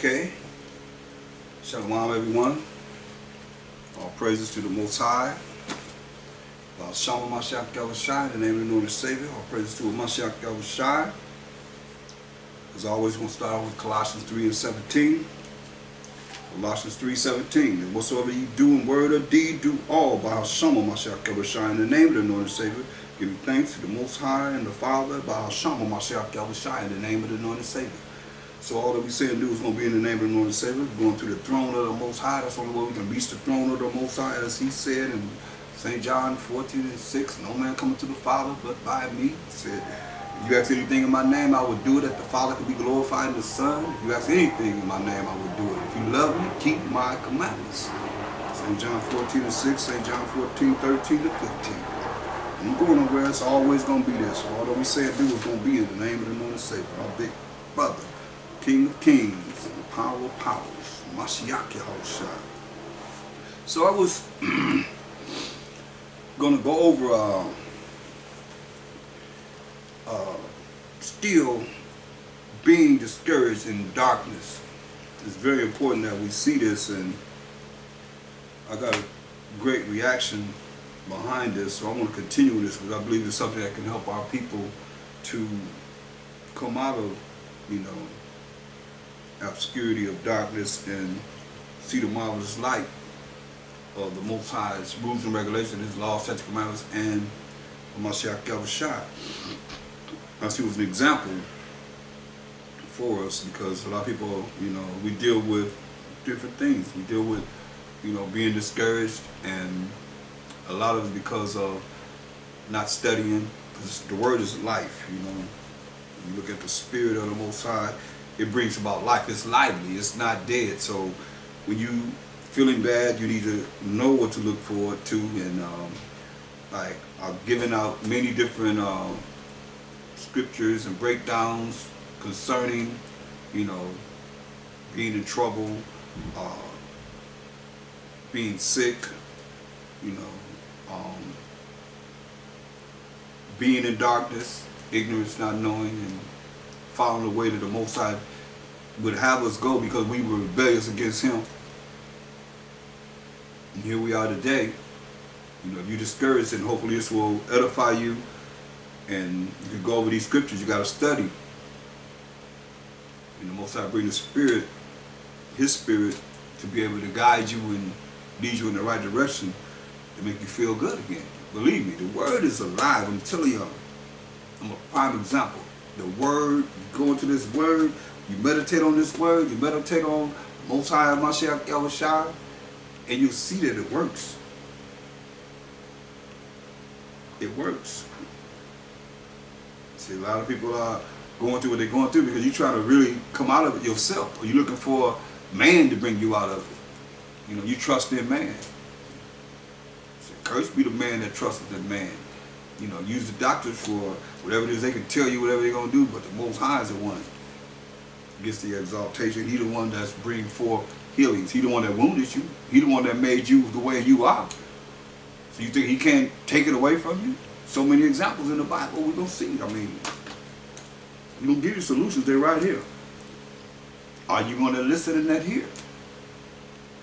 Okay. Shalom, everyone. All praises to the Most High. Shalom Mashiach Yahushua, in the name of the Lord and Savior. All praises to Mashiach Yahushua. As always, we're going to start with Colossians 3 and 17. Colossians 3:17. And whatsoever ye do in word or deed, do all by Shalom Mashiach Yahushua, in the name of the Lord and Savior. Giving thanks to the Most High and the Father by Shalom Mashiach Yahushua, in the name of the Lord and Savior. So all that we say and do is going to be in the name of the Lord and Savior. We're going to the throne of the Most High. That's the only way we can reach the throne of the Most High, as he said in St. John 14:6. No man cometh to the Father but by me. He said, if you ask anything in my name, I would do it, that the Father could be glorified in the Son. If you ask anything in my name, I would do it. If you love me, keep my commandments. St. John 14:6, St. John 14:13-15. And you go nowhere, it's always going to be there. So all that we say and do is going to be in the name of the Lord and Savior, our big brother, King of Kings, and Power of Powers, Mashiach Yahushua. So I was going to go over still being discouraged in darkness. It's very important that we see this, and I got a great reaction behind this, so I want to continue with this because I believe it's something that can help our people to come out of, obscurity of darkness and see the marvelous light of the Most High's rules and regulations, His laws, statutes, commandments, and Mashiach Yahushua. I see it was an example for us because a lot of people, we deal with different things. We deal with, being discouraged, and a lot of it because of not studying, because the Word is life, You look at the Spirit of the Most High, it brings about life. It's lively, it's not dead. So when you feeling bad, you need to know what to look forward to, and I've given out many different scriptures and breakdowns concerning, being in trouble, being sick, being in darkness, ignorance, not knowing, and following the way that the Most High would have us go because we were rebellious against Him. And here we are today. If you're discouraged, and hopefully this will edify you, and you can go over these scriptures. You got to study. And the Most High bring the Spirit, His Spirit, to be able to guide you and lead you in the right direction to make you feel good again. Believe me, the Word is alive. I'm telling you, I'm a prime example. The Word, you go into this Word, you meditate on this Word, you meditate on Most High Mashiach Yahushua, and you'll see that it works. It works. See, a lot of people are going through what they're going through because you're trying to really come out of it yourself, or you're looking for man to bring you out of it. You trust in man. So cursed be the man that trusted in man. Use the doctors for whatever it is they can tell you, whatever they're going to do, but the Most High is the one that gets the exaltation. He the one that's bringing forth healings. He the one that wounded you. He the one that made you the way you are. So you think He can't take it away from you? So many examples in the Bible we're going to see. He's going to give you solutions. They're right here. Are you going to listen and not hear?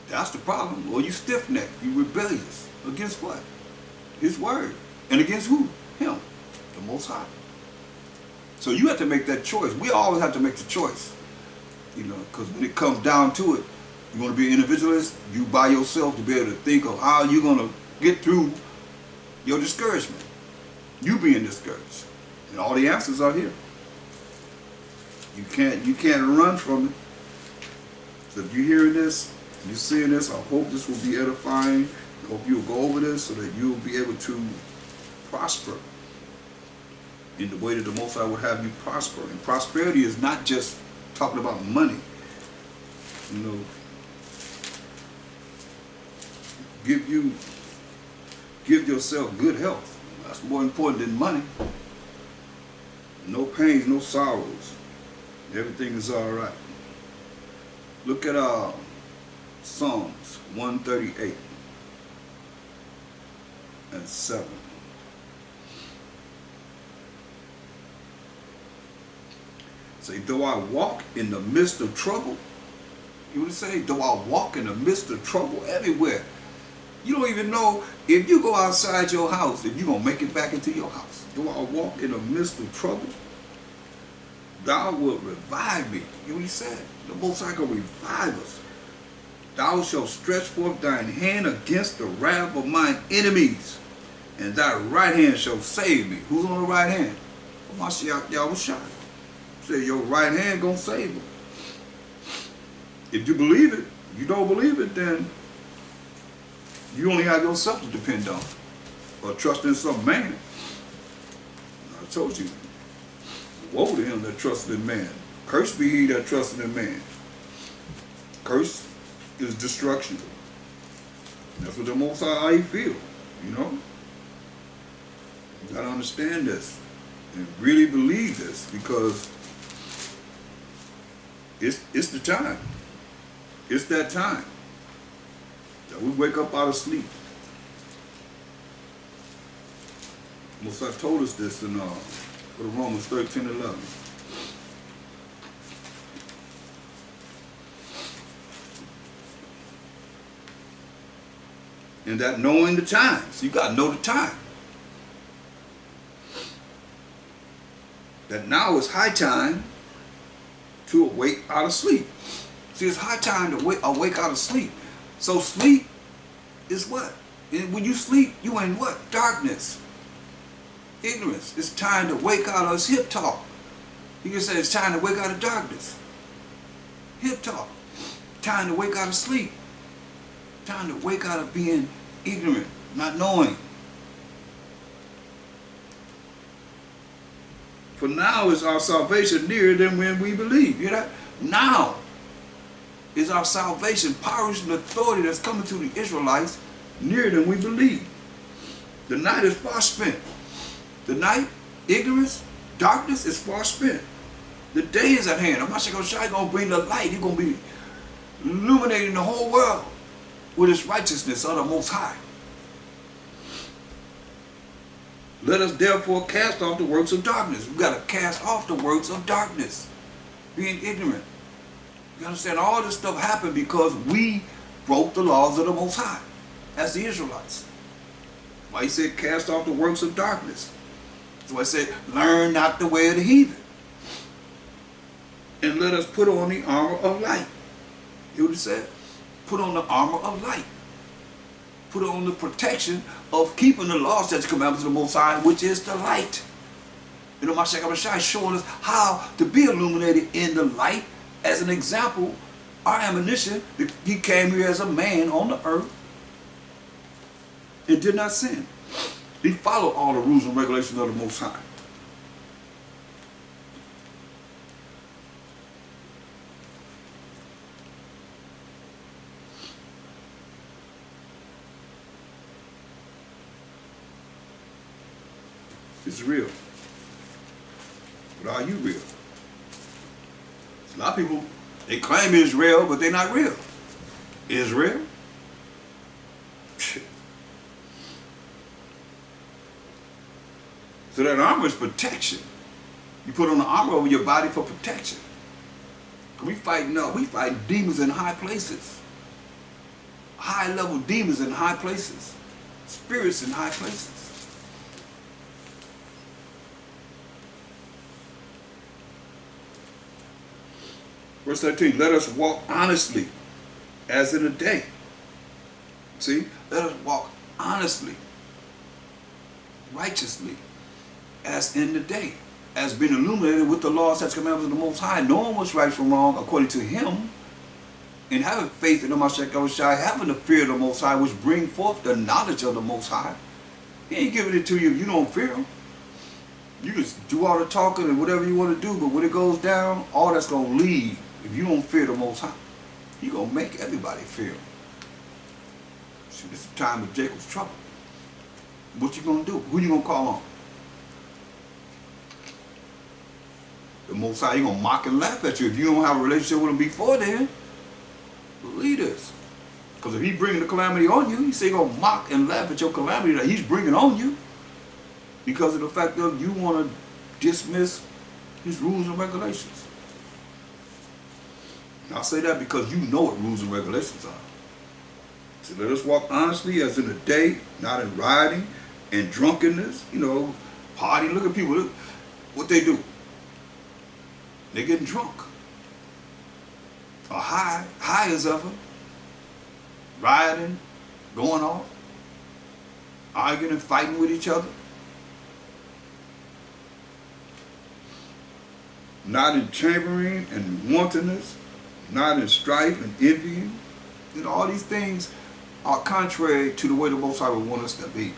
That's the problem. Or you stiff-necked. You rebellious. Against what? His Word. And against who? Him. The Most High. So you have to make that choice. We always have to make the choice. Because when it comes down to it, you want to be an individualist, you by yourself to be able to think of how you're going to get through your discouragement. You being discouraged. And all the answers are here. You can't run from it. So if you're hearing this, you're seeing this, I hope this will be edifying. I hope you'll go over this so that you'll be able to prosper in the way that the Most High would have you prosper. And prosperity is not just talking about money. Give yourself good health. That's more important than money. No pains, no sorrows. Everything is all right. Look at Psalms 138 and 7. Say, though I walk in the midst of trouble, You would say, though I walk in the midst of trouble everywhere. You don't even know if you go outside your house, if you're going to make it back into your house. Though I walk in the midst of trouble, thou wilt revive me. You know what he said? The Most High going to revive us. Thou shalt stretch forth thine hand against the wrath of mine enemies, and thy right hand shall save me. Who's on the right hand? Mashiach Yahushua. Say your right hand gonna save them. If you believe it, you don't believe it, then you only have yourself to depend on, or trust in some man. I told you, woe to him that trusted in man. Cursed be he that trusted in man. Curse is destruction. That's what the Most High feel, you know? You gotta understand this and really believe this, because it's the time. It's that time that we wake up out of sleep. Most High told us this in Romans 13:11. And that knowing the times. You got to know the time. That now is high time to awake out of sleep. See, it's high time to awake out of sleep. So sleep is what? And when you sleep, you in what? Darkness. Ignorance. It's time to wake out of, it's hip talk. You can say it's time to wake out of darkness. Hip talk. Time to wake out of sleep. Time to wake out of being ignorant, not knowing. For now is our salvation nearer than when we believe. You hear that? Now is our salvation, power and authority that's coming to the Israelites nearer than we believe. The night is far spent. The night, ignorance, darkness is far spent. The day is at hand. Mashiach is going to bring the light. He's going to be illuminating the whole world with his righteousness of the Most High. Let us therefore cast off the works of darkness. We've got to cast off the works of darkness. Being ignorant. You understand? All this stuff happened because we broke the laws of the Most High as the Israelites. Why he said cast off the works of darkness. So I said learn not the way of the heathen. And let us put on the armor of light. You know what he said? Put on the armor of light. Put on the protection of keeping the laws, statutes, commandments of the Most High, which is the light. You know, Mashiach Abishai is showing us how to be illuminated in the light. As an example, our admonition, he came here as a man on the earth and did not sin. He followed all the rules and regulations of the Most High. It's real. But are you real? A lot of people, they claim it's real, but they're not real. Is real? So that armor is protection. You put on the armor over your body for protection. We fight demons in high places. High level demons in high places. Spirits in high places. Verse 13, let us walk honestly as in a day. See, let us walk honestly, righteously, as in the day, as being illuminated with the laws, statutes, commandments of the Most High, knowing what's right from wrong according to him, and having faith in the Mashiach Yahushua, having the fear of the Most High, which bring forth the knowledge of the Most High. He ain't giving it to you if you don't fear him. You just do all the talking and whatever you want to do, but when it goes down, all that's going to leave. If you don't fear the Most High, you're going to make everybody fear him. See, this is the time of Jacob's trouble. What you going to do? Who you going to call on? The Most High, you're going to mock and laugh at you. If you don't have a relationship with him before then, believe this. Because if he's bringing the calamity on you, he say he's going to mock and laugh at your calamity that he's bringing on you. Because of the fact that you want to dismiss his rules and regulations. I say that because you know what rules and regulations are. So let us walk honestly as in the day, not in rioting and drunkenness, partying. Look at people, look what they do. They're getting drunk. Or high as ever. Rioting, going off, arguing and fighting with each other. Not in chambering and wantonness, not in strife and envying. All these things are contrary to the way the Most High would want us to be.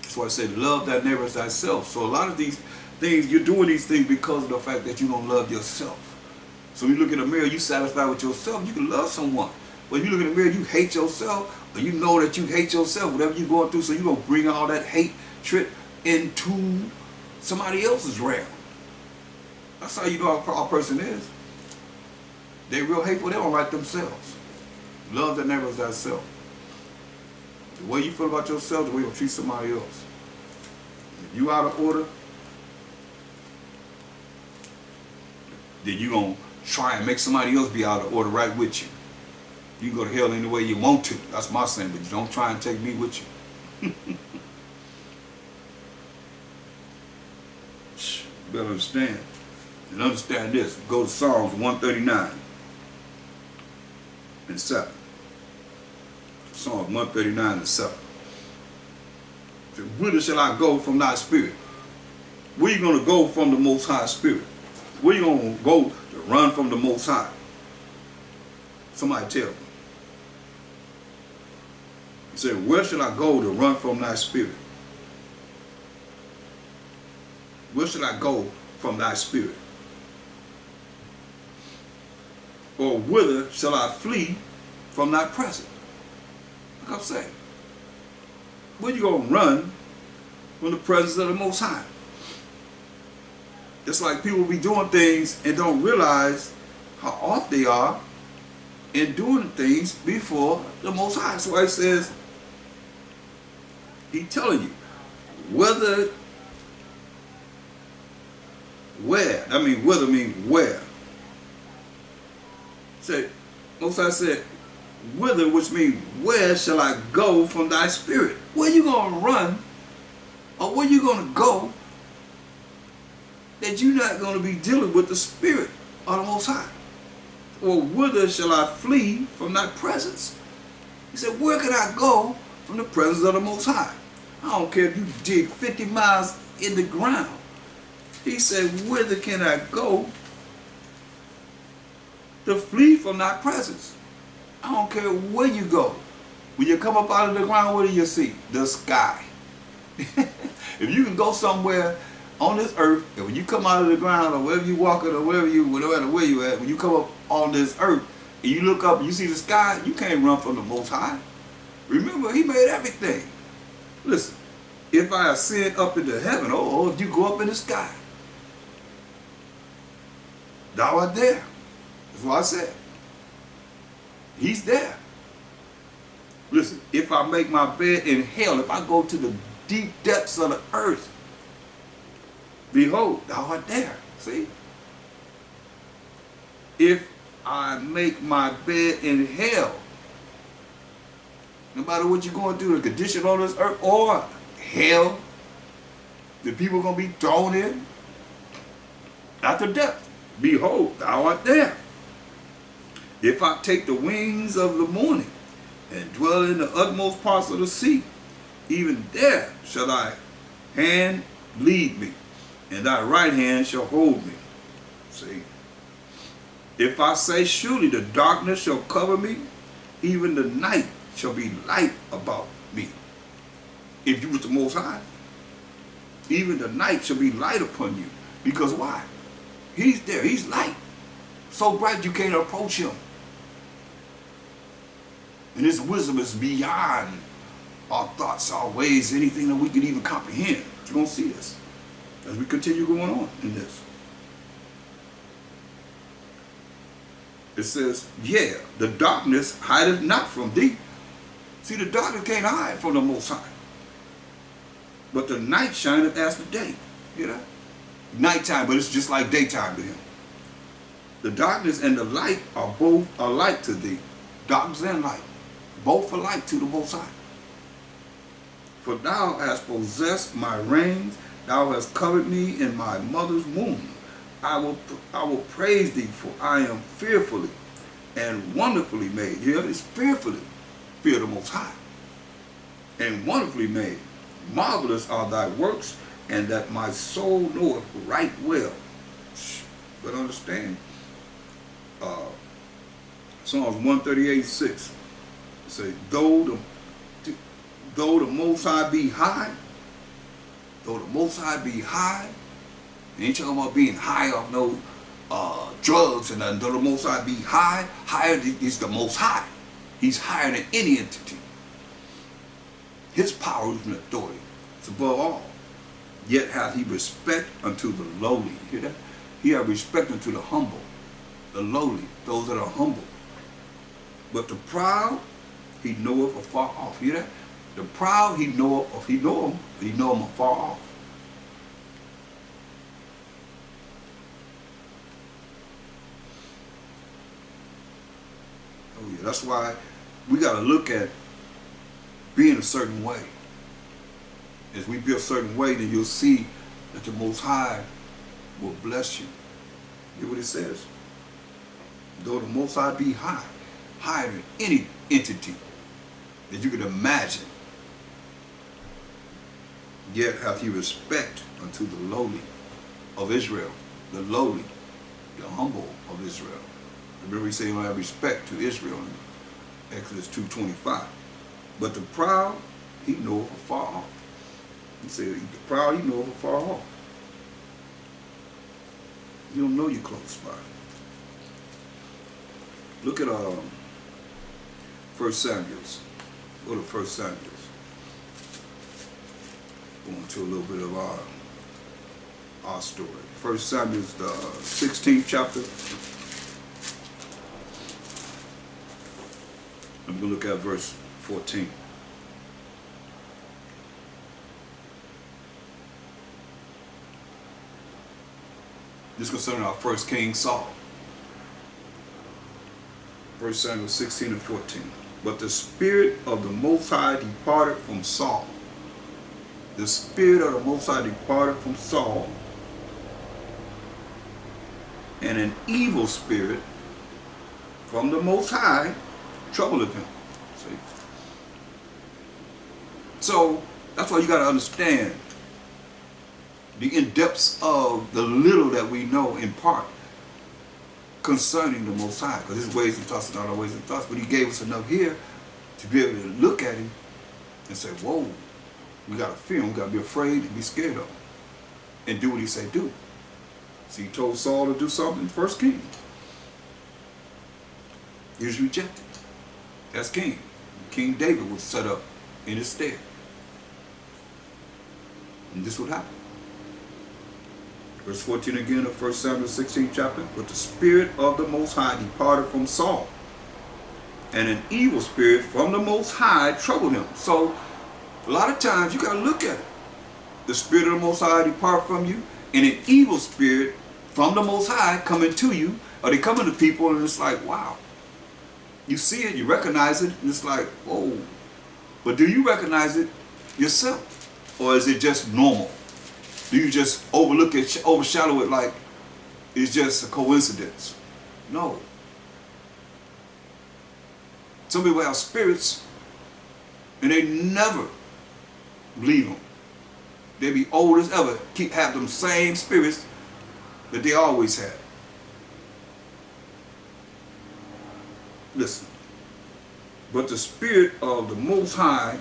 That's why I said, love thy neighbor as thyself. So a lot of these things, you're doing these things because of the fact that you don't love yourself. So when you look in the mirror, you satisfied with yourself, you can love someone. But if you look in the mirror, you hate yourself, or you know that you hate yourself, whatever you're going through, so you're going to bring all that hatred into somebody else's realm. That's how you know how a person is. They're real hateful, they don't like themselves. Love the neighbor as thyself. The way you feel about yourself, the way you treat somebody else. If you out of order, then you're going to try and make somebody else be out of order right with you. You can go to hell any way you want to. That's my saying, but don't try and take me with you. You better understand. And understand this. Go to Psalms 139 and 7. Psalms 139 and 7. So, whither shall I go from thy spirit? Where are you going to go from the Most High Spirit? Where are you going to go to run from the Most High? Somebody tell me. He said, where shall I go to run from thy spirit? Where shall I go from thy spirit? Or whither shall I flee from thy presence? Like I'm saying, where you going to run from the presence of the Most High? It's like people be doing things and don't realize how off they are in doing things before the Most High. That's why it says, He's telling you, whether means where. Say, Most High said, whither, which means where shall I go from thy spirit? Where you going to run, or where you going to go that you're not going to be dealing with the spirit of the Most High? Or whither shall I flee from thy presence? He said, where can I go from the presence of the Most High? I don't care if you dig 50 miles in the ground. He said, whither can I go to flee from thy presence? I don't care where you go. When you come up out of the ground, what do you see? The sky. If you can go somewhere on this earth, and when you come out of the ground, or wherever you walking, or whatever where you at, when you come up on this earth, and you look up and you see the sky, you can't run from the Most High. Remember, He made everything. Listen, if I ascend up into heaven, if you go up in the sky, thou art there. That's what I said. He's there. Listen, if I make my bed in hell, if I go to the deep depths of the earth, behold, thou art there. See? If I make my bed in hell, no matter what you're going through, the condition on this earth or hell, the people are going to be thrown in after death. Behold, thou art there. If I take the wings of the morning and dwell in the utmost parts of the sea, even there shall thy hand lead me, and thy right hand shall hold me. See? If I say, surely the darkness shall cover me, even the night shall be light about me. If you was the Most High, even the night shall be light upon you. Because why? He's there. He's light. So bright you can't approach Him. And His wisdom is beyond our thoughts, our ways, anything that we can even comprehend. You're going to see this as we continue going on in this. It says, yeah, the darkness hideth not from thee. See, the darkness can't hide from the Most High. But the night shineth as the day. You know? Nighttime, but it's just like daytime to Him. The darkness and the light are both alike to thee. Darkness and light, both alike to the Most High. For thou hast possessed my reins, thou hast covered me in my mother's womb. I will praise thee, for I am fearfully and wonderfully made. Here it's fearfully, fear the Most High, and wonderfully made. Marvelous are thy works, and that my soul knoweth right well. But understand, Psalms 138:6 say, though the Most High be high, though the Most High be high, ain't talking about being high off no drugs and nothing. Though the Most High be high, higher is the Most High. He's higher than any entity. His power and authority is above all. Yet hath he respect unto the lowly. Hear that? He hath respect unto the humble, the lowly, those that are humble. But the proud, he knoweth afar off. Hear that? The proud, he know him afar off. Oh yeah, that's why we got to look at being a certain way. As we be a certain way, then you'll see that the Most High will bless you. Hear what it says? Though the Most High be high, higher than any entity that you could imagine, yet hath he respect unto the lowly of Israel, the lowly, the humble of Israel. Remember he said he will have respect to Israel in Exodus 2:25. But the proud, he knoweth afar off. He said, the proud, he knoweth afar off. You don't know you're close by. Look at 1 Samuel's. Go to 1 Samuel's. Go into a little bit of our story. 1 Samuel's, the 16th chapter. I'm going to look at verse 14. This is concerning our first king, Saul. 1 Samuel 16 and 14. But the Spirit of the Most High departed from Saul. The Spirit of the Most High departed from Saul, and an evil spirit from the Most High troubled him. See? So that's why you got to understand the in-depths of the little that we know in part concerning the Most High, because his ways and thoughts are not our ways and thoughts, but he gave us enough here to be able to look at him and say, whoa, we got to fear him, we got to be afraid and be scared of him, and do what he said do. See, he told Saul to do something, first king. He was rejected as king. King David was set up in his stead. And this would happen. Verse 14 again of 1 Samuel 16 chapter. But the Spirit of the Most High departed from Saul, and an evil spirit from the Most High troubled him. So a lot of times you got to look at it. The Spirit of the Most High depart from you, and an evil spirit from the Most High coming to you, or they coming to people, and it's like, wow. You see it, you recognize it, and it's like, whoa. But do you recognize it yourself? Or is it just normal? Do you just overlook it, overshadow it like it's just a coincidence? No. Some people have spirits and they never leave them. They be old as ever, have them same spirits that they always had. Listen. But the Spirit of the Most High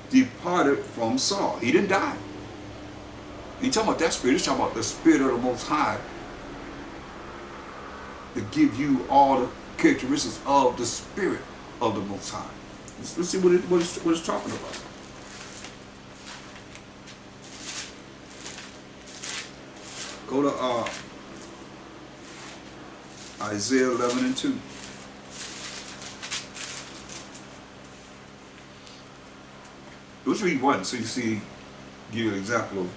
departed from Saul. He didn't die. He ain't talking about that spirit. He's talking about the Spirit of the Most High to give you all the characteristics of the Spirit of the Most High. Let's see what it's talking about. Go to Isaiah 11 and 2. Let's read one so you see, give you an example of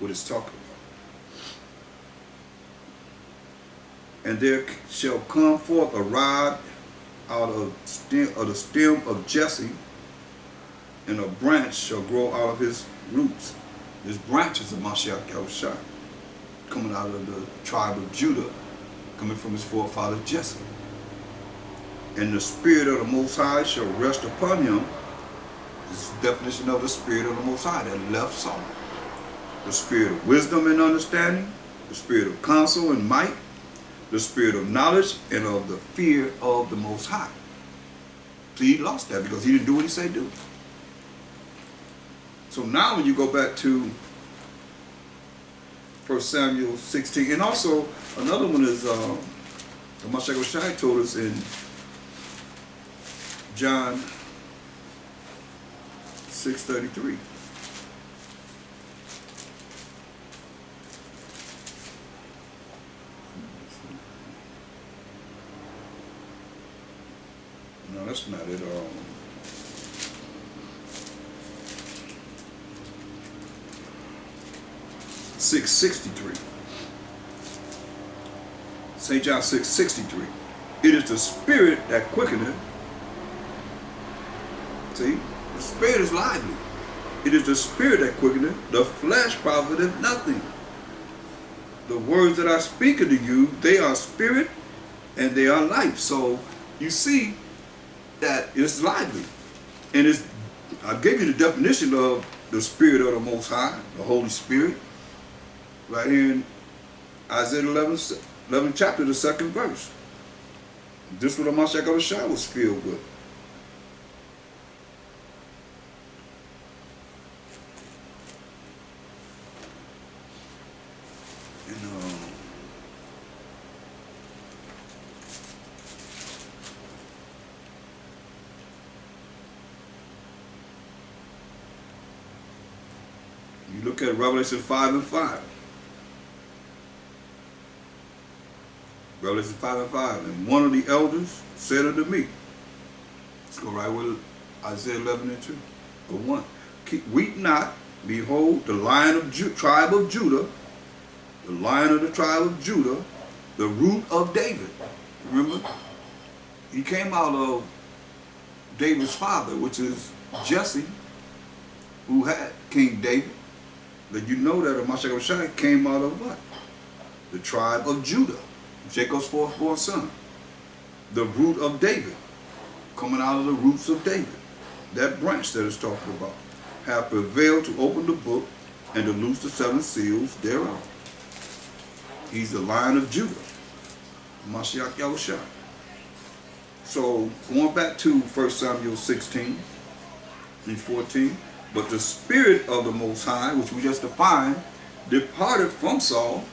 what it's talking And there shall come forth a rod out of the stem of Jesse, and a branch shall grow out of his roots. This branch is of Mashiach Yahushua, coming out of the tribe of Judah, coming from his forefather Jesse. And the Spirit of the Most High shall rest upon him. This is the definition of the Spirit of the Most High that left Saul. The Spirit of wisdom and understanding, the Spirit of counsel and might, the Spirit of knowledge and of the fear of the Most High. See, he lost that because he didn't do what he said do. So now when you go back to 1 Samuel 16, and also another one is the Mashiach Shai told us in John 6:33. No, that's not it. 6:63. St. John 6:63. It is the Spirit that quickeneth. See, the Spirit is lively. It is the Spirit that quickeneth. The flesh profiteth nothing. The words that I speak unto you, they are spirit and they are life. So you see that it's lively. And I gave you the definition of the Spirit of the Most High, the Holy Spirit, right here in Isaiah 11 chapter, the 2nd verse. This is what the Mashiach Shai was filled with. You look at Revelation 5:5. Revelation 5:5. And one of the elders said unto me, let's go right with Isaiah 11:2. Or 1. Weep not, behold, the Lion of tribe of Judah, the Lion of the tribe of Judah, the root of David. Remember? He came out of David's father, which is Jesse, who had King David. But you know that the Mashiach Shai came out of what? The tribe of Judah, Jacob's fourthborn son. The root of David, coming out of the roots of David. That branch that it's talking about, have prevailed to open the book and to loose the 7 seals thereof. He's the Lion of Judah, Mashiach Yahushua. So going back to 1 Samuel 16 and 14, but the Spirit of the Most High, which we just defined, departed from Saul,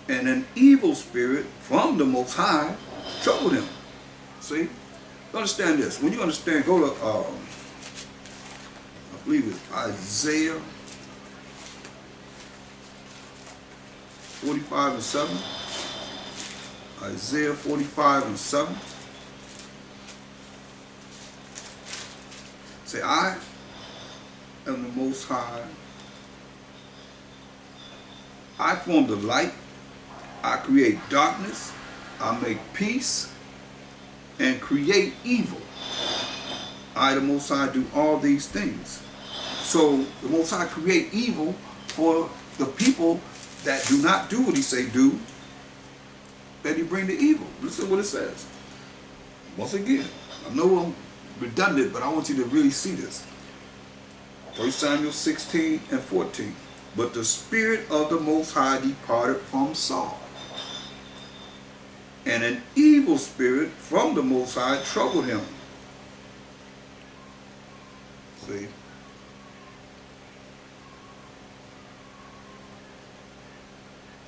and an evil spirit from the Most High troubled him. See? Understand this. When you understand, go to, I believe it's Isaiah 45:7. Isaiah 45:7. Say, I am the Most High. I form the light. I create darkness. I make peace and create evil. I, the Most High, do all these things. So the Most High create evil for the people that do not do what he say do, that he bring the evil. Listen to what it says. Once again, I know I'm redundant, but I want you to really see this. 1 Samuel 16 and 14. But the Spirit of the Most High departed from Saul, and an evil spirit from the Most High troubled him. See?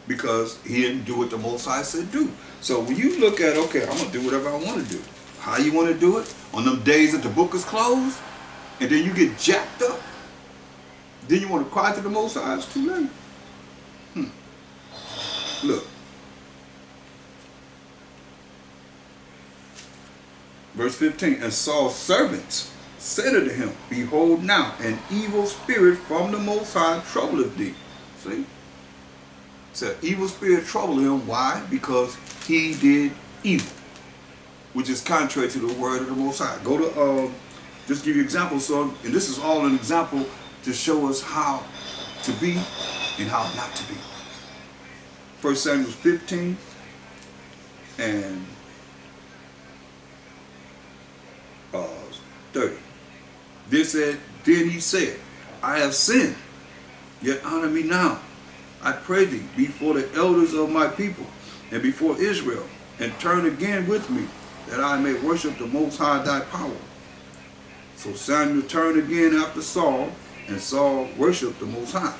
Because he didn't do what the Most High said do. So when you look at, okay, I'm going to do whatever I want to do. How you want to do it? On them days that the book is closed, and then you get jacked up. Then you want to cry to the Most High. It's too late. Look. Verse 15. And Saul's servants said unto him, behold now, an evil spirit from the Most High troubleth thee. See? Said evil spirit troubled him. Why? Because he did evil, which is contrary to the word of the Most High. Go to, just give you examples, son, and this is all an example to show us how to be and how not to be. 1 Samuel 15 and 30. Then he said, I have sinned, yet honor me now, I pray thee, before the elders of my people and before Israel, and turn again with me, that I may worship the Most High thy power. So Samuel turned again after Saul, and Saul worshiped the Most High.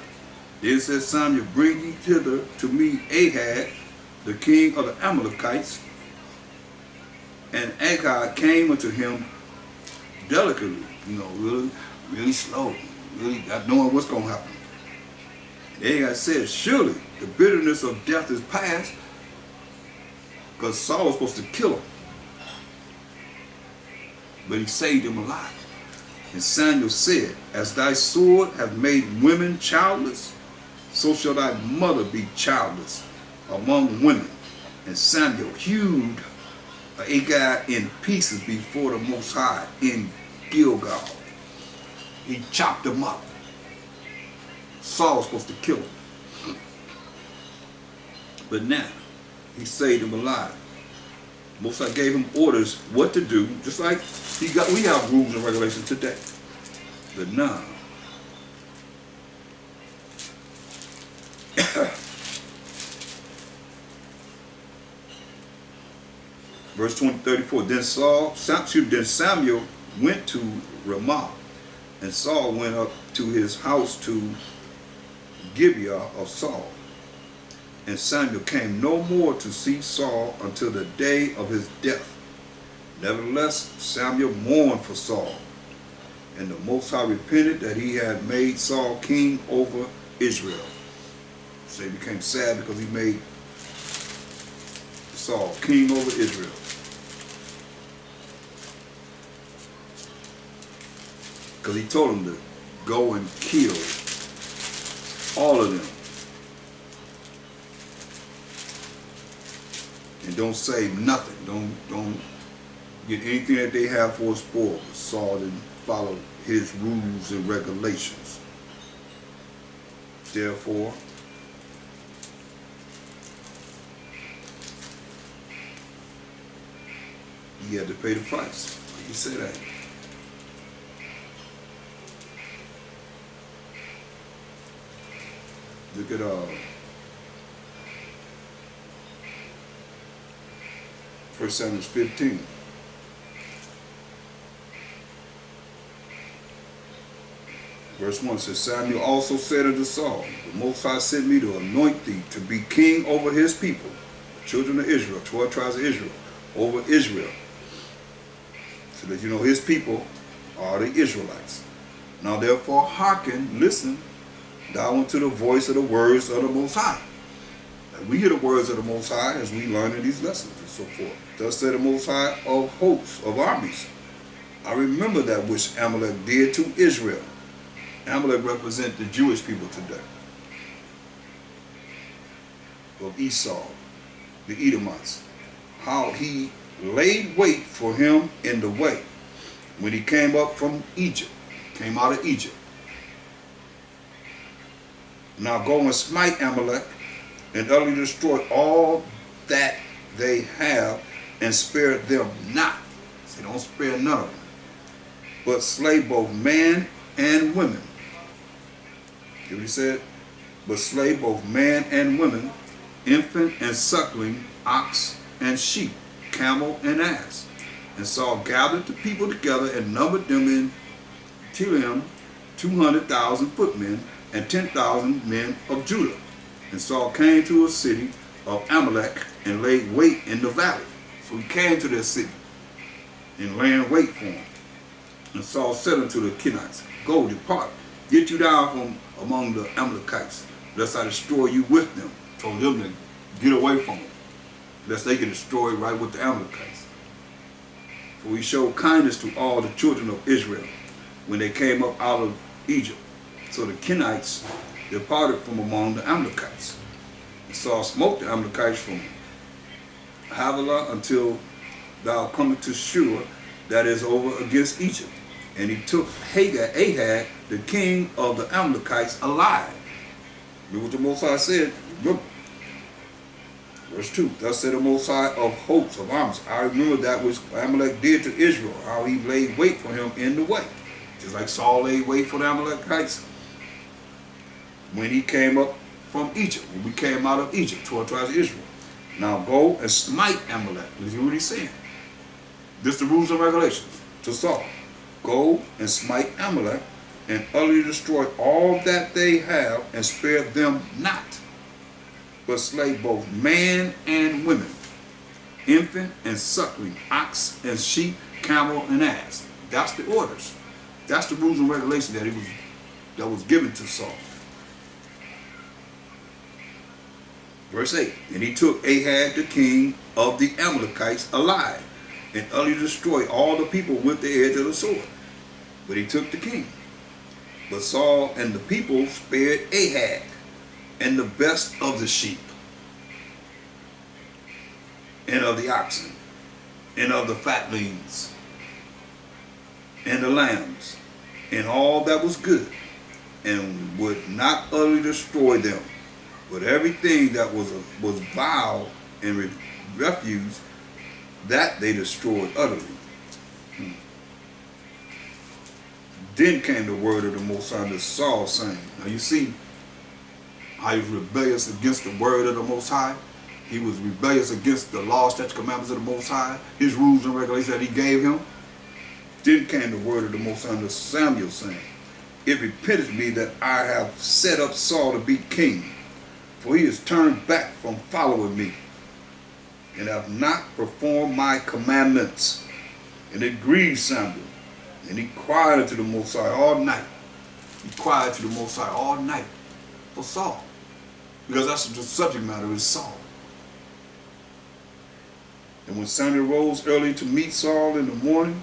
Then said Samuel, bring ye hither to me Ahab, the king of the Amalekites. And Ahab came unto him delicately, really slow, really not knowing what's going to happen. And Ahab said, surely the bitterness of death is past, because Saul was supposed to kill him. But he saved him alive. And Samuel said, as thy sword hath made women childless, so shall thy mother be childless among women. And Samuel hewed Agag in pieces before the Most High in Gilgal. He chopped him up. Saul was supposed to kill him. But now, he saved him alive. Most High gave him orders what to do, just like we have rules and regulations today. But now, verse 34, then Samuel went to Ramah, and Saul went up to his house to Gibeah of Saul. And Samuel came no more to see Saul until the day of his death. Nevertheless, Samuel mourned for Saul, and the Most High repented that he had made Saul king over Israel. So he became sad because he made Saul king over Israel. Because he told him to go and kill all of them. And don't save nothing. Don't get anything that they have for a spoil. But Saul didn't follow his rules and regulations. Therefore, he had to pay the price. Like he said that. Look at 1 Samuel 15. Verse 1 says, Samuel also said unto Saul, the Most High sent me to anoint thee to be king over his people, the children of Israel, 12 tribes of Israel, over Israel. So that his people are the Israelites. Now therefore hearken, listen, thou unto the voice of the words of the Most High. And we hear the words of the Most High as we learn in these lessons and so forth. Thus said the Most High of hosts, of armies, I remember that which Amalek did to Israel. Amalek represents the Jewish people today. Of Esau, the Edomites. How he laid wait for him in the way when he came up from Egypt, came out of Egypt. Now go and smite Amalek and utterly destroy all that they have and spare them not. See, don't spare none of them. But slay both man and women. See what he said? But slay both man and women, infant and suckling, ox and sheep, camel and ass. And Saul gathered the people together and numbered them in Telaim 200,000 footmen and 10,000 men of Judah. And Saul came to a city of Amalek and laid wait in the valley. So he came to their city and laying wait for him. And Saul said unto the Kenites, go, depart, get you down from among the Amalekites, lest I destroy you with them. Told them to get away from them, lest they get destroyed right with the Amalekites. For he showed kindness to all the children of Israel when they came up out of Egypt. So the Kenites departed from among the Amalekites. Saul smote the Amalekites from Havilah until thou comest to Shur, that is over against Egypt. And he took Ahab, the king of the Amalekites, alive. Remember what the Most High said? Remember. Verse 2, thus said the Most High of hosts, of armies, I remember that which Amalek did to Israel, how he laid wait for him in the way. Just like Saul laid wait for the Amalekites when he came up from Egypt, when we came out of Egypt, 12 tribes of Israel. Now go and smite Amalek. This is what he's saying. This is the rules and regulations to Saul. Go and smite Amalek and utterly destroy all that they have and spare them not, but slay both man and women, infant and suckling, ox and sheep, camel and ass. That's the orders. That's the rules and regulations that was given to Saul. Verse 8, and he took Ahab the king of the Amalekites alive, and utterly destroyed all the people with the edge of the sword. But he took the king. But Saul and the people spared Ahab and the best of the sheep, and of the oxen, and of the fatlings, and the lambs, and all that was good, and would not utterly destroy them. But everything that was vile and refuse, that they destroyed utterly. Then came the word of the Most High to Saul, saying, now you see how he was rebellious against the word of the Most High. He was rebellious against the law, statutes, commandments of the Most High, his rules and regulations that he gave him. Then came the word of the Most High to Samuel, saying, it repenteth me that I have set up Saul to be king, for he has turned back from following me, and have not performed my commandments. And it grieved Samuel, and he cried unto the Most High all night. He cried to the Most High all night for Saul, because that's the subject matter is Saul. And when Samuel rose early to meet Saul in the morning,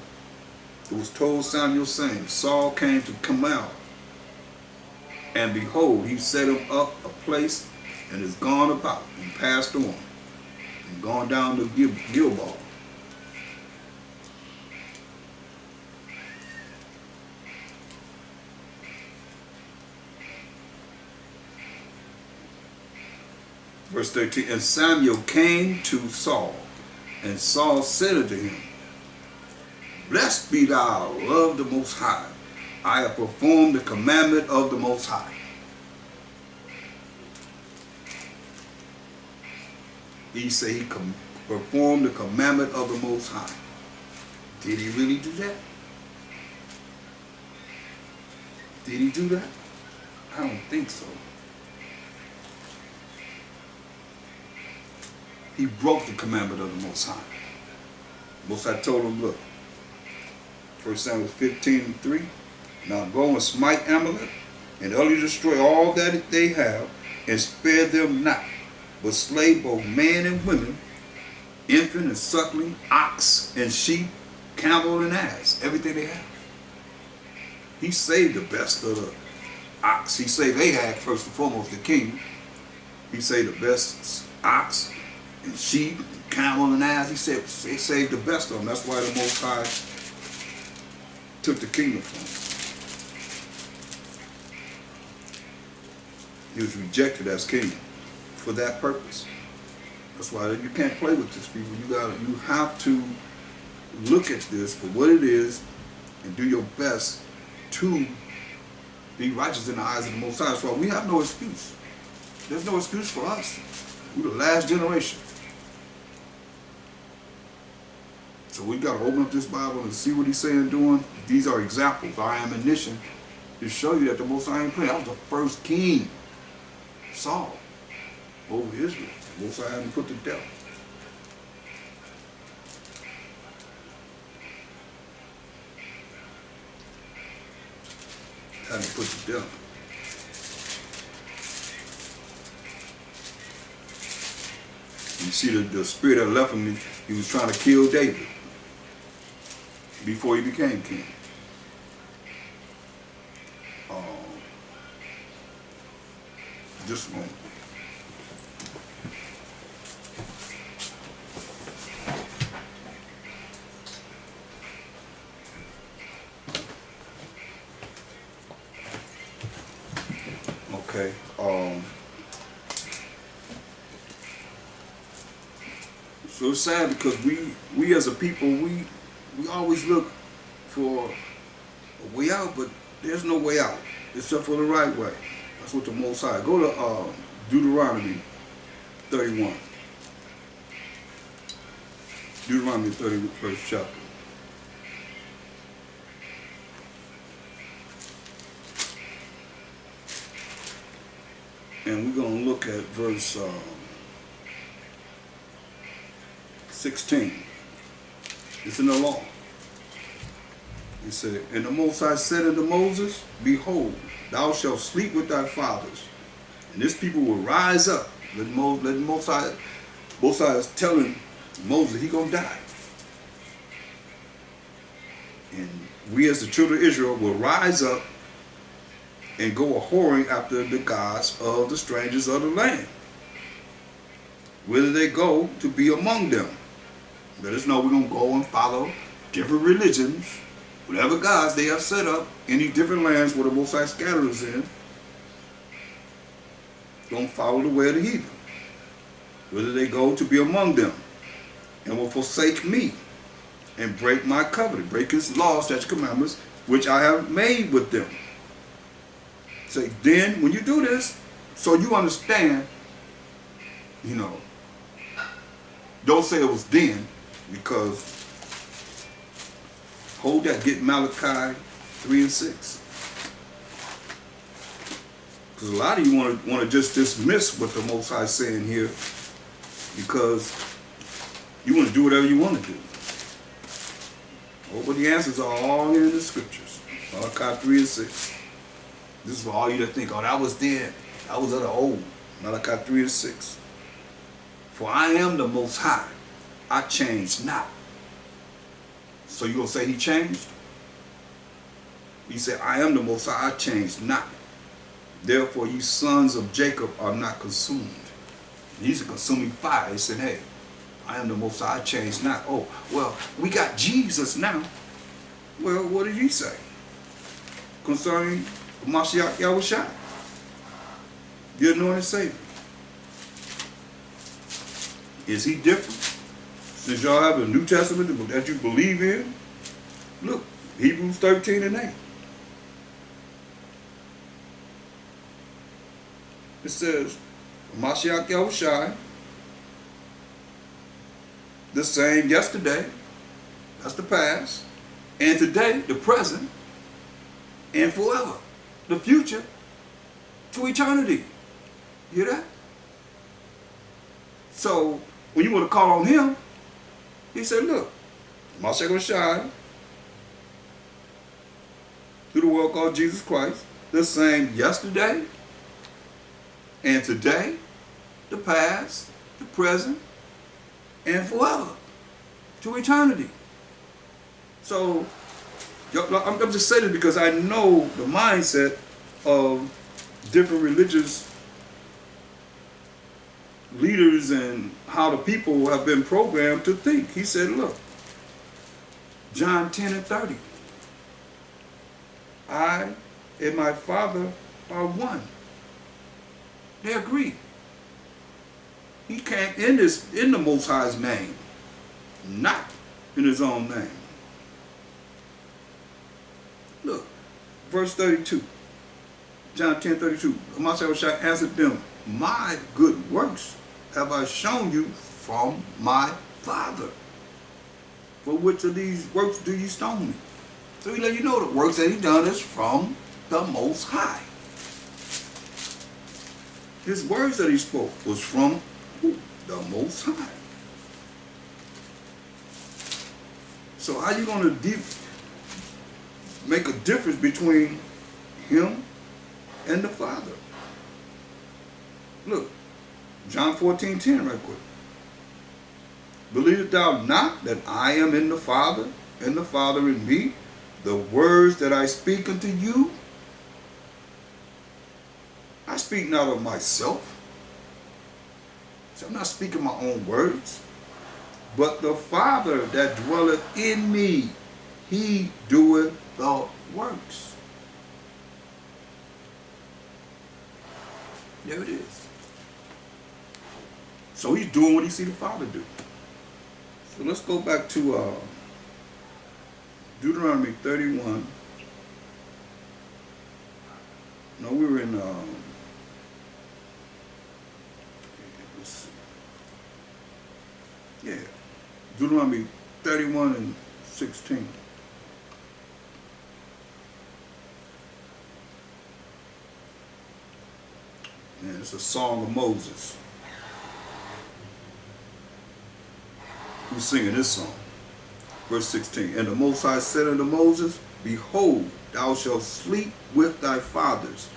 it was told Samuel, saying, Saul came to Carmel, and behold, he set him up a place, and is gone about, and passed on, and gone down to Gilboa. Verse 13, and Samuel came to Saul, and Saul said unto him, blessed be thou of the Most High. I have performed the commandment of the Most High. He said he performed the commandment of the Most High. Did he really do that? Did he do that? I don't think so. He broke the commandment of the Most High. Most High told him, look, 1 Samuel 15:3, now go and smite Amalek, and utterly destroy all that they have, and spare them not, but slay both man and women, infant and suckling, ox and sheep, camel and ass, everything they have. He saved the best of the ox. He saved Ahab, first and foremost, the king. He saved the best ox and sheep, and camel and ass. He saved the best of them. That's why the Most High took the kingdom from him. He was rejected as king for that purpose. That's why you can't play with this, people. You have to look at this for what it is and do your best to be righteous in the eyes of the Most High. That's why we have no excuse. There's no excuse for us. We're the last generation. So we got to open up this Bible and see what he's saying and doing. These are examples, our ammunition, to show you that the Most High ain't playing. That was the first king, Saul, over Israel. The Most High had him put to death. Had him put to death. You see the spirit that left him, he was trying to kill David before he became king. Just a moment. So it's sad because we as a people, we always look for a way out, but there's no way out except for the right way. That's what the Most High. Go to Deuteronomy 31. Deuteronomy 31st chapter. And we're going to look at verse 16. It's in the law. He said, and the Most High said unto Moses, behold, thou shalt sleep with thy fathers, and this people will rise up. Let the Most High is telling Moses he gonna die. And we as the children of Israel will rise up and go a whoring after the gods of the strangers of the land, whither they go to be among them. Let us know we're going to go and follow different religions, whatever gods they have set up, any different lands where the Most High scatters in. Don't follow the way of the heathen, whither they go to be among them, and will forsake me, and break my covenant, break his laws, statutes, commandments, which I have made with them. Say, then, when you do this, so you understand, don't say it was then, because hold that, get Malachi 3 and 6. Because a lot of you want to just dismiss what the Most High is saying here, because you want to do whatever you want to do. Oh, but the answers are all here in the scriptures. Malachi 3 and 6. This is for all you that think, oh, that was then. That was of the old. Malachi 3 and 6. For I am the Most High. I change not. So you going to say he changed? He said, I am the Most High. I change not. Therefore, you sons of Jacob are not consumed. He's a consuming fire. He said, hey, I am the Most High. I change not. Oh, well, we got Jesus now. Well, what did he say concerning Mashiach Yahushua, the anointed Savior? Is he different? Since y'all have a New Testament that you believe in, look, Hebrews 13 and 8. It says, Mashiach Yahushua, the same yesterday, that's the past, and today, the present, and forever, the future, to eternity. You hear that? So, when you want to call on him, he said, look, Mashiach Yahushua, through the world called Jesus Christ, the same yesterday, and today, the past, the present, and forever, to eternity. So, I'm just saying it because I know the mindset of different religious leaders and how the people have been programmed to think. He said, look, John 10 and 30. I and my Father are one. They agree. He came in the Most High's name, not in his own name. Look, verse 32. John 10:32. Mashiach answered them, my good works have I shown you from my Father. For which of these works do you stone me? So he let you know the works that he done is from the Most High. His words that he spoke was from who? The Most High. So how you going to make a difference between him and the Father? Look, John 14:10 right quick. Believest thou not that I am in the Father, and the Father in me? The words that I speak unto you, I speak not of myself. So I'm not speaking my own words. But the Father that dwelleth in me, he doeth the works. There it is. So he's doing what he see the Father do. So let's go back to Deuteronomy 31. No, we were in, let's see. Yeah, Deuteronomy 31 and 16. And it's a song of Moses. Who's singing this song? Verse 16. And the Most High said unto Moses, Behold, thou shalt sleep with thy fathers,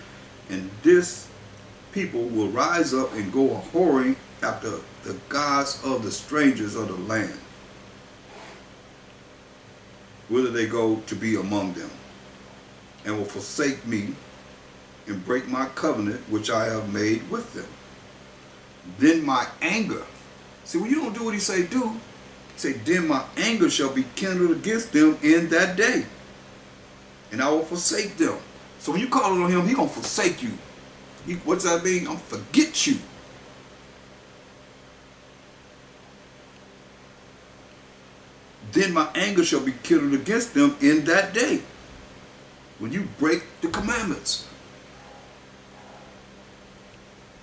and this people will rise up and go a-whoring after the gods of the strangers of the land, whither they go to be among them, and will forsake me, and break my covenant which I have made with them. Then my anger, see, when you don't do what he say do, he say, then my anger shall be kindled against them in that day, and I will forsake them. So when you call on him, he gonna forsake you. What's that mean? I'm forget you. Then my anger shall be kindled against them in that day, when you break the commandments.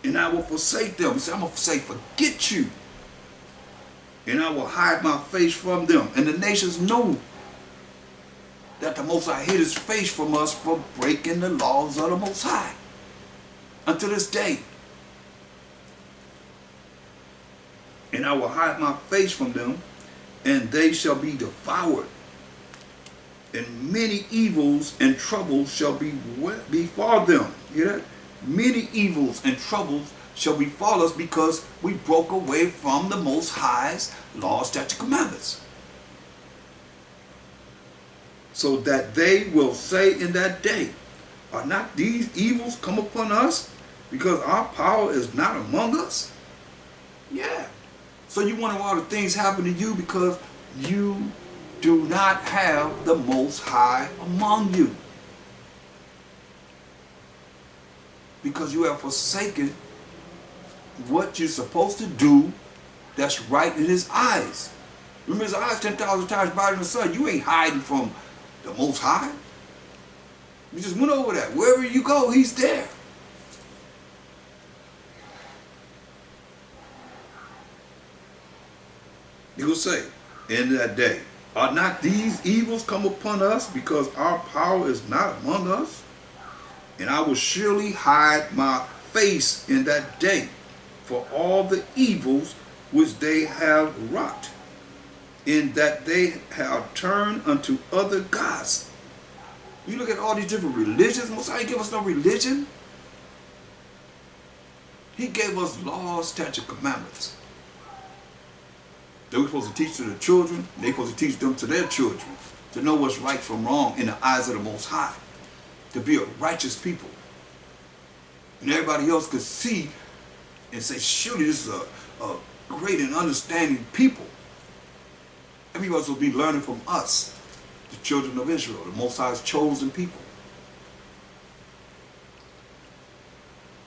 And I will forsake them. He said, I'm going to say, forget you. And I will hide my face from them. And the nations know that the Most High hid his face from us for breaking the laws of the Most High. Until this day. And I will hide my face from them, and they shall be devoured. And many evils and troubles shall befall them. You hear that? Many evils and troubles shall befall us because we broke away from the Most High's laws, statutes, commandments. So that they will say in that day, are not these evils come upon us because our power is not among us? Yeah. So you wonder why the things happen to you because you do not have the Most High among you. Because you have forsaken what you're supposed to do that's right in his eyes. Remember, his eyes 10,000 times brighter than the sun. You ain't hiding from the Most High. We just went over that. Wherever you go, he's there. He will say, in that day, are not these evils come upon us because our power is not among us? And I will surely hide my face in that day for all the evils which they have wrought, in that they have turned unto other gods. You look at all these different religions. Most High didn't give us no religion. He gave us laws, statutes, commandments. They were supposed to teach to the children. They're supposed to teach them to their children to know what's right from wrong in the eyes of the Most High. To be a righteous people. And everybody else could see and say, surely this is a great and understanding people. Everybody will be learning from us, the children of Israel, the Most High's chosen people.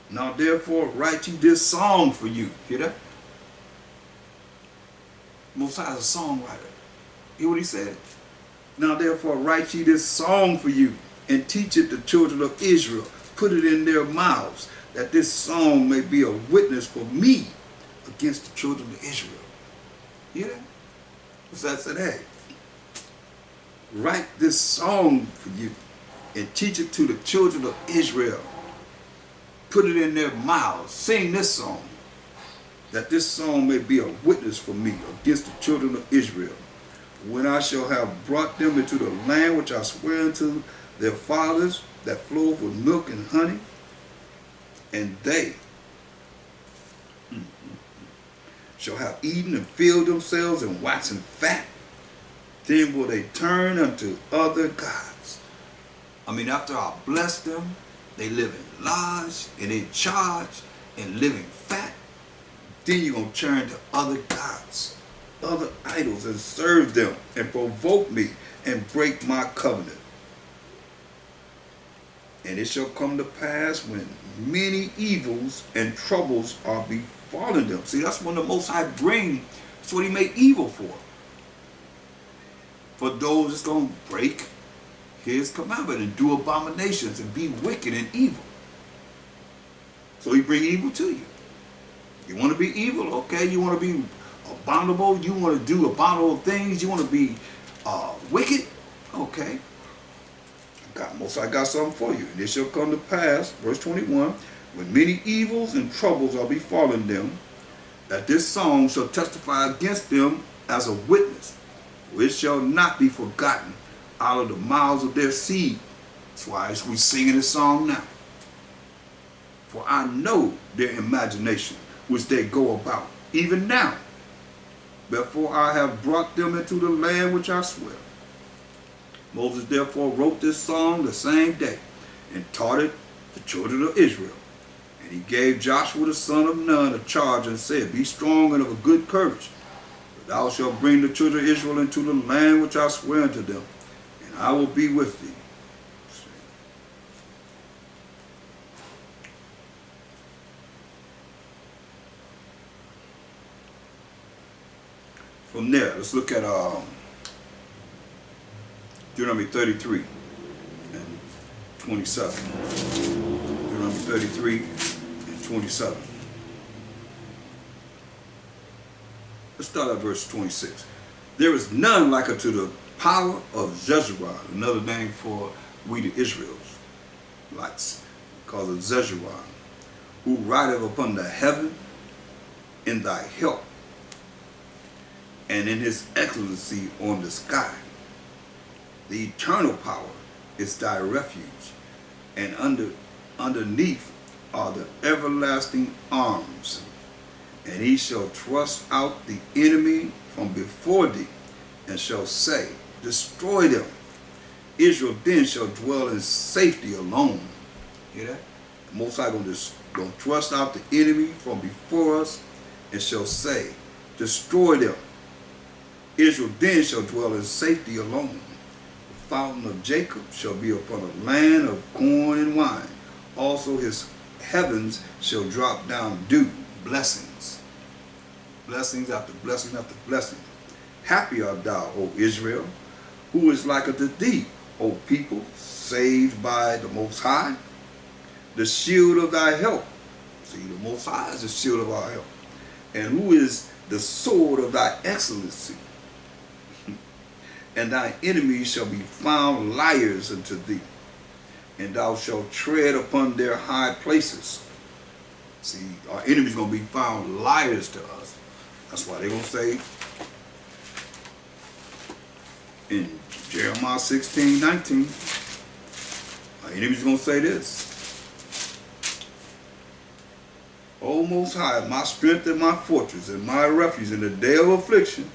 Now therefore write ye this song for you. Hear that? Most High is a songwriter. Hear what he said? Now therefore write ye this song for you, and teach it the children of Israel. Put it in their mouths, that this song may be a witness for me against the children of Israel. You hear that? So I said, hey, write this song for you and teach it to the children of Israel. Put it in their mouths. Sing this song, that this song may be a witness for me against the children of Israel. When I shall have brought them into the land which I swear unto their fathers, that floweth with milk and honey, and they shall have eaten and filled themselves and waxen fat, then will they turn unto other gods. I mean, after I bless them, they live in large and in charge and living fat, then you're going to turn to other gods, other idols, and serve them and provoke me and break my covenant. And it shall come to pass when many evils and troubles are befallen them. See, that's when the Most High brings, that's what he made evil for. for those that's going to break his commandment and do abominations and be wicked and evil. So he bring evil to you. You want to be evil? Okay. You want to be abominable? You want to do abominable things? You want to be wicked? Okay. Most I got something for you. And it shall come to pass, verse 21, when many evils and troubles are befallen them, that this song shall testify against them as a witness, for it shall not be forgotten out of the mouths of their seed. That's why we singing this song now. For I know their imagination, which they go about, even now. Therefore I have brought them into the land which I swear. Moses therefore wrote this song the same day, and taught it the children of Israel. And he gave Joshua the son of Nun a charge, and said, Be strong and of a good courage, for thou shalt bring the children of Israel into the land which I swear unto them, and I will be with thee. From there, let's look at Deuteronomy 33 and 27. Deuteronomy 33 and 27. Let's start at verse 26. There is none like unto the power of Jezreel, another name for we the Israelites, called of Jezreel, who rideth upon the heaven in thy help, and in his excellency on the sky. The eternal power is thy refuge, and underneath are the everlasting arms. And he shall thrust out the enemy from before thee, and shall say, Destroy them. Israel then shall dwell in safety alone. Hear that? The Most High going to thrust out the enemy from before us, and shall say, Destroy them. Israel then shall dwell in safety alone. The fountain of Jacob shall be upon a land of corn and wine. Also his heavens shall drop down dew, blessings. Blessings after blessing after blessing. Happy art thou, O Israel, who is like unto thee, O people, saved by the Most High, the shield of thy help. See, the Most High is the shield of our help. And who is the sword of thy excellency? And thy enemies shall be found liars unto thee, and thou shalt tread upon their high places. See, our enemies going to be found liars to us. That's why they're going to say in Jeremiah 16:19, our enemies going to say this. O Most High, my strength and my fortress and my refuge in the day of affliction,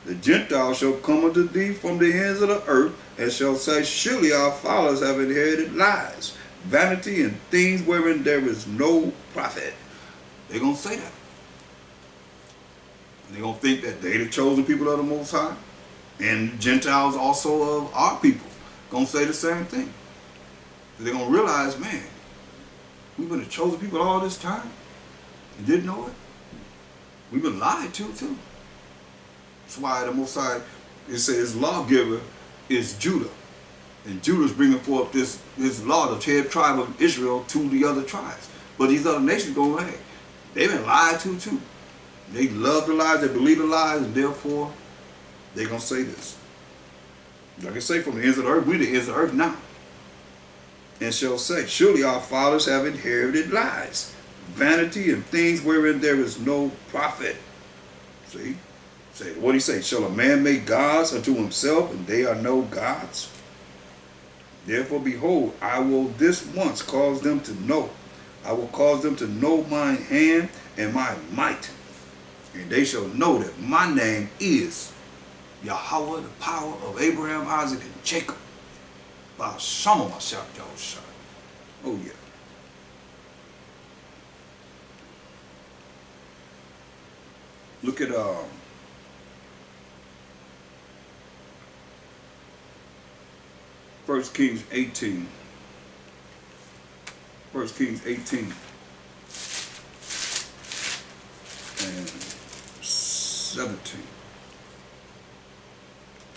the Gentiles shall come unto thee from the ends of the earth, and shall say, Surely our fathers have inherited lies, vanity, and things wherein there is no profit. They're going to say that. They're going to think that they the chosen people of the Most High, and the Gentiles also of our people. Going to say the same thing. They're going to realize, man, we've been the chosen people all this time and didn't know it. We've been lied to too. That's why the Most High, it says lawgiver is Judah. And Judah's bringing forth this law, the 10th tribe of Israel, to the other tribes. But these other nations go, hey, they've been lied to too. They love the lies, they believe the lies, and therefore they're going to say this. Like I say, from the ends of the earth, we're the ends of the earth now. And shall say, Surely our fathers have inherited lies, vanity, and things wherein there is no profit. See? Say, what do he say? Shall a man make gods unto himself, and they are no gods? Therefore, behold, I will this once cause them to know. I will cause them to know mine hand and my might. And they shall know that my name is Yahweh, the power of Abraham, Isaac, and Jacob. By some of myself, Yahushua. Oh, yeah. Look at 1 Kings 18. 1 Kings 18 and 17.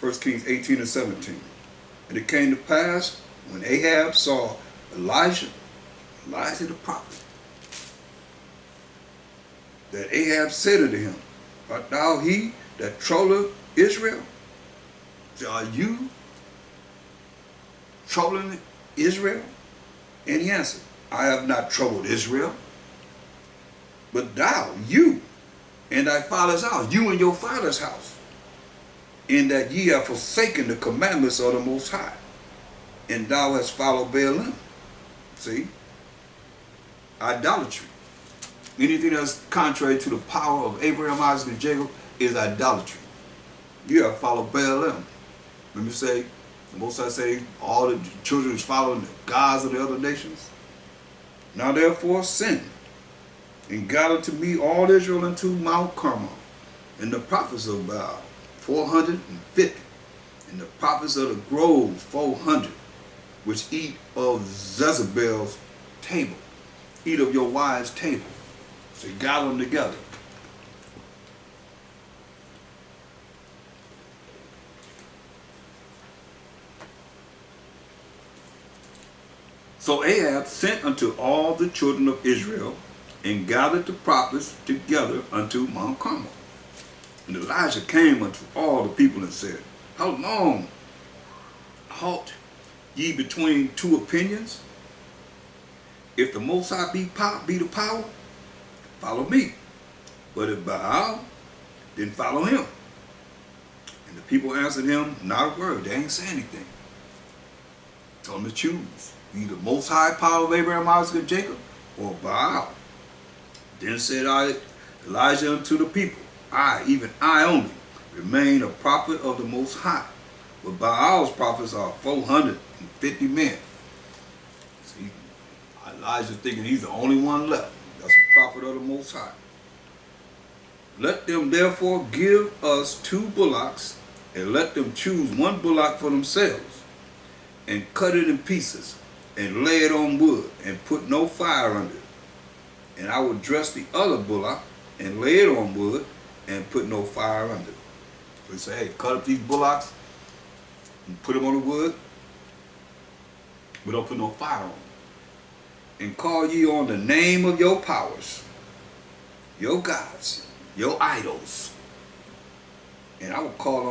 1 Kings 18 and 17. And it came to pass, when Ahab saw Elijah the prophet, that Ahab said unto him, art thou he that troubleth Israel? So are you troubling Israel? And he answered, I have not troubled Israel, but thou, you, and thy father's house, you and your father's house, in that ye have forsaken the commandments of the Most High, and thou hast followed Baalim. See? Idolatry. Anything that's contrary to the power of Abraham, Isaac, and Jacob is idolatry. You have followed Baalim. Let me say, the Most High say, all the children is following the gods of the other nations. Now therefore send, and gather to me all Israel unto Mount Carmel, and the prophets of Baal, 450, and the prophets of the grove, 400, which eat of Jezebel's table, eat of your wives' table. So gather them together. So Ahab sent unto all the children of Israel, and gathered the prophets together unto Mount Carmel. And Elijah came unto all the people and said, how long halt ye between two opinions? If the Most High be the power, follow me. But if Baal, then follow him. And the people answered him not a word. They ain't say anything. Told them to choose. Either Most High power of Abraham, Isaac, and Jacob, or Baal. Then said Elijah unto the people, I, even I only, remain a prophet of the Most High. But Baal's prophets are 450 men. See, Elijah's thinking he's the only one left. That's a prophet of the Most High. Let them therefore give us 2 bullocks, and let them choose 1 bullock for themselves, and cut it in pieces, and lay it on wood, and put no fire under it. And I will dress the other bullock, and lay it on wood, and put no fire under it. So he said, hey, cut up these bullocks, and put them on the wood, but don't put no fire on them. And call ye on the name of your powers, your gods, your idols, and I will call on